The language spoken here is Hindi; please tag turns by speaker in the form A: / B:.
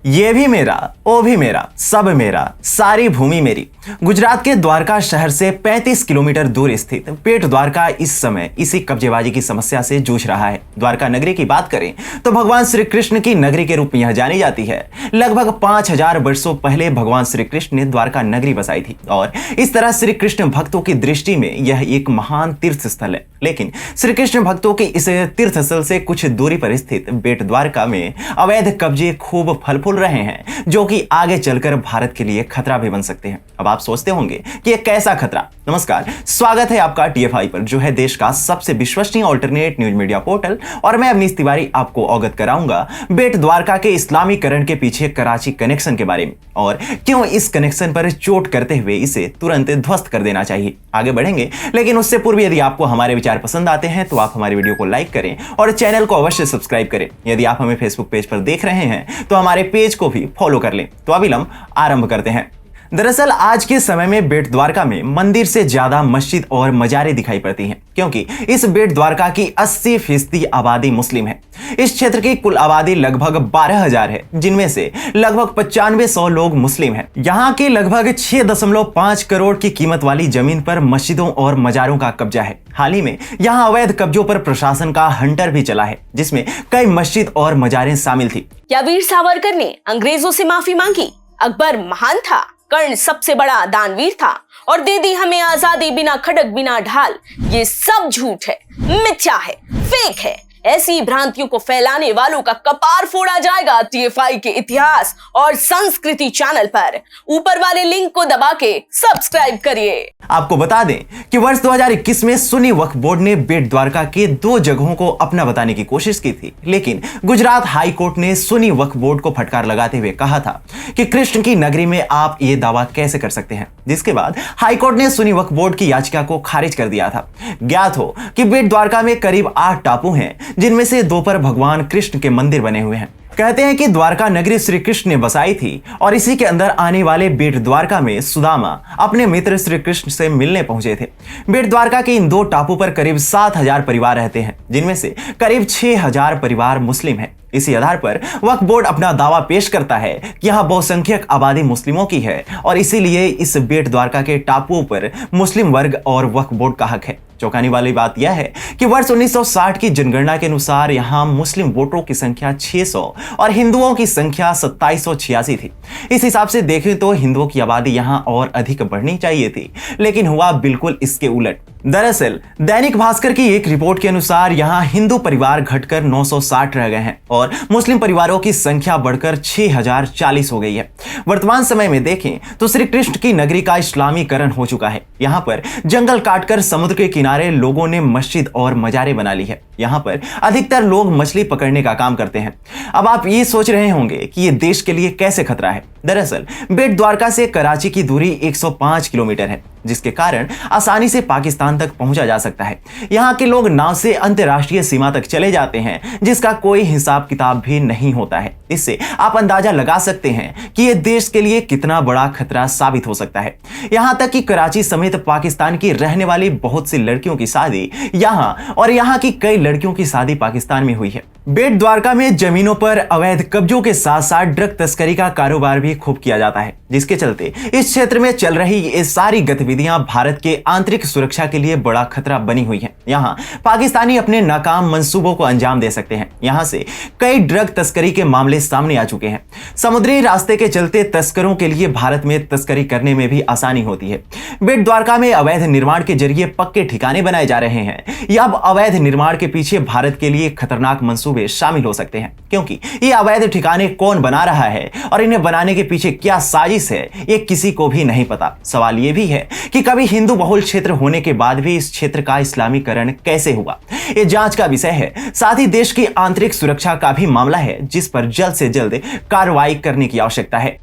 A: ये भी मेरा, वो भी मेरा, सब मेरा, सारी भूमि मेरी। गुजरात के द्वारका शहर से 35 किलोमीटर दूर स्थित बेट द्वारका इस समय इसी कब्जेबाजी की समस्या से जूझ रहा है। द्वारका नगरी की बात करें तो भगवान श्री कृष्ण की नगरी के रूप में यह जानी जाती है। लगभग 5000 वर्षों पहले भगवान श्री कृष्ण ने द्वारका नगरी बसाई थी और इस तरह श्री कृष्ण भक्तों की दृष्टि में यह एक महान तीर्थ स्थल है। लेकिन श्री कृष्ण भक्तों की इस तीर्थ स्थल से कुछ दूरी पर स्थित बेट द्वारका में अवैध कब्जे खूब फल फूल रहे हैं, जो कि आगे चलकर भारत के लिए खतरा भी बन सकते हैं। अब आप सोचते होंगे कि यह कैसा खतरा। नमस्कार, स्वागत है आपका TFI पर, जो है देश का सबसे विश्वसनीय अल्टरनेट न्यूज मीडिया पोर्टल। और मैं अवनीश तिवारी आपको अवगत कराऊंगा बेट द्वारका के इस्लामीकरण के पीछे कराची कनेक्शन के बारे में और क्यों इस कनेक्शन पर चोट करते हुए इसे तुरंत ध्वस्त कर देना चाहिए। आगे बढ़ेंगे, लेकिन उससे पूर्व यदि आपको हमारे विचार पसंद आते हैं तो आप हमारे वीडियो को लाइक करें और चैनल को अवश्य सब्सक्राइब करें। यदि आप हमें फेसबुक पेज पर देख रहे हैं तो हमारे पेज को भी फॉलो कर लें। तो अविलंब आरंभ करते हैं। दरअसल आज के समय में बेट द्वारका में मंदिर से ज्यादा मस्जिद और मजारे दिखाई पड़ती हैं, क्योंकि इस बेट द्वारका की 80% आबादी मुस्लिम है। इस क्षेत्र की कुल आबादी लगभग 12,000 है, जिनमें से लगभग 9500 लोग मुस्लिम हैं। यहाँ की लगभग 6.5 करोड़ की कीमत वाली जमीन पर मस्जिदों और मजारों का कब्जा है। हाल ही में यहाँ अवैध कब्जों पर प्रशासन का हंटर भी चला है, जिसमें कई मस्जिद और मजारें शामिल थी।
B: क्या वीर सावरकर ने अंग्रेजों से माफी मांगी? अकबर महान था, कर्ण सबसे बड़ा दानवीर था और दे दी हमें आजादी बिना खड़क बिना ढाल। ये सब झूठ है, मिथ्या है, फेक है। ऐसी भ्रांतियों को फैलाने वालों का कपार फोड़ा जाएगा TFI के इतिहास और संस्कृति चैनल पर। ऊपर वाले लिंक को दबा के सब्सक्राइब करिए।
A: आपको बता दें कि वर्ष 2021 में सुन्नी वक्फ बोर्ड ने बेट द्वारका के 2 जगहों को अपना बताने की कोशिश की थी, लेकिन गुजरात हाई कोर्ट ने सुन्नी वक्फ बोर्ड को फटकार लगाते हुए कहा था कि कृष्ण की नगरी में आप ये दावा कैसे कर सकते हैं। जिसके बाद हाई कोर्ट ने सुन्नी वक्फ बोर्ड की याचिका को खारिज कर दिया था। ज्ञात हो कि बेट द्वारका में करीब 8 टापू हैं, जिनमें से 2 पर भगवान कृष्ण के मंदिर बने हुए हैं। कहते हैं कि द्वारका नगरी श्री कृष्ण ने बसाई थी और इसी के अंदर आने वाले बेट द्वारका में सुदामा अपने मित्र श्री कृष्ण से मिलने पहुंचे थे। बेट द्वारका के इन 2 टापू पर करीब 7000 परिवार रहते हैं, जिनमें से करीब 6000 परिवार मुस्लिम हैं। इसी आधार पर वक्फ बोर्ड अपना दावा पेश करता है कि यहाँ बहुसंख्यक आबादी मुस्लिमों की है और इसीलिए इस बेट द्वारका के टापुओं पर मुस्लिम वर्ग और वक्फ बोर्ड का हक है। चौंकाने वाली बात यह है कि वर्ष 1960 की जनगणना के अनुसार यहाँ मुस्लिम वोटरों की संख्या 600 और हिंदुओं की संख्या 2786 थी। इस हिसाब से देखें तो हिंदुओं की आबादी यहाँ और अधिक बढ़नी चाहिए थी, लेकिन हुआ बिल्कुल इसके उलट। दरअसल दैनिक भास्कर की एक रिपोर्ट के अनुसार यहाँ हिंदू परिवार घटकर 960 रह गए हैं और मुस्लिम परिवारों की संख्या बढ़कर 6040 हो गई है। वर्तमान समय में देखें तो श्री कृष्ण की नगरी का इस्लामीकरण हो चुका है। यहाँ पर जंगल काटकर समुद्र के किनारे लोगों ने मस्जिद और मजारे बना ली है। यहाँ पर अधिकतर लोग मछली पकड़ने का काम करते हैं। अब आप ये सोच रहे होंगे कि ये देश के लिए कैसे खतरा है। दरअसल बेट द्वारका से कराची की दूरी 105 किलोमीटर है, जिसके कारण आसानी से पाकिस्तान तक पहुंचा जा सकता है। यहाँ के लोग नाव से अंतर्राष्ट्रीय सीमा तक चले जाते हैं, जिसका कोई हिसाब किताब भी नहीं होता है। इससे आप अंदाजा लगा सकते हैं कि यह देश के लिए कितना बड़ा खतरा साबित हो सकता है। यहाँ तक कि कराची समेत पाकिस्तान की रहने वाली बहुत सी लड़कियों की शादी यहाँ और यहाँ की कई लड़कियों की शादी पाकिस्तान में हुई है। बेट द्वारका में जमीनों पर अवैध कब्जों के साथ साथ ड्रग तस्करी का कारोबार भी खूब किया जाता है, जिसके चलते इस क्षेत्र में चल रही ये सारी गतिविधियां भारत के आंतरिक सुरक्षा के लिए बड़ा खतरा बनी हुई हैं। यहाँ पाकिस्तानी अपने नाकाम मंसूबों को अंजाम दे सकते हैं। यहाँ से कई ड्रग तस्करी के मामले सामने आ चुके हैं। समुद्री रास्ते के चलते तस्करों के लिए भारत में तस्करी करने में भी आसानी होती है। बेट द्वारका में अवैध निर्माण के जरिए पक्के ठिकाने बनाए जा रहे हैं। या अब अवैध निर्माण के पीछे भारत के लिए खतरनाक मंसूबे शामिल हो सकते हैं, क्योंकि ये अवैध ठिकाने कौन बना रहा है और इन्हें बनाने के पीछे क्या साजिश है, ये किसी को भी नहीं पता। सवाल ये भी है कि कभी हिंदू बहुल क्षेत्र होने के बाद भी इस क्षेत्र का इस्लामीकरण कैसे हुआ, ये जांच का विषय है। साथ ही देश की आंतरिक सुरक्षा का भी मामला है, जिस पर जल्द से जल्द कार्रवाई करने की आवश्यकता है।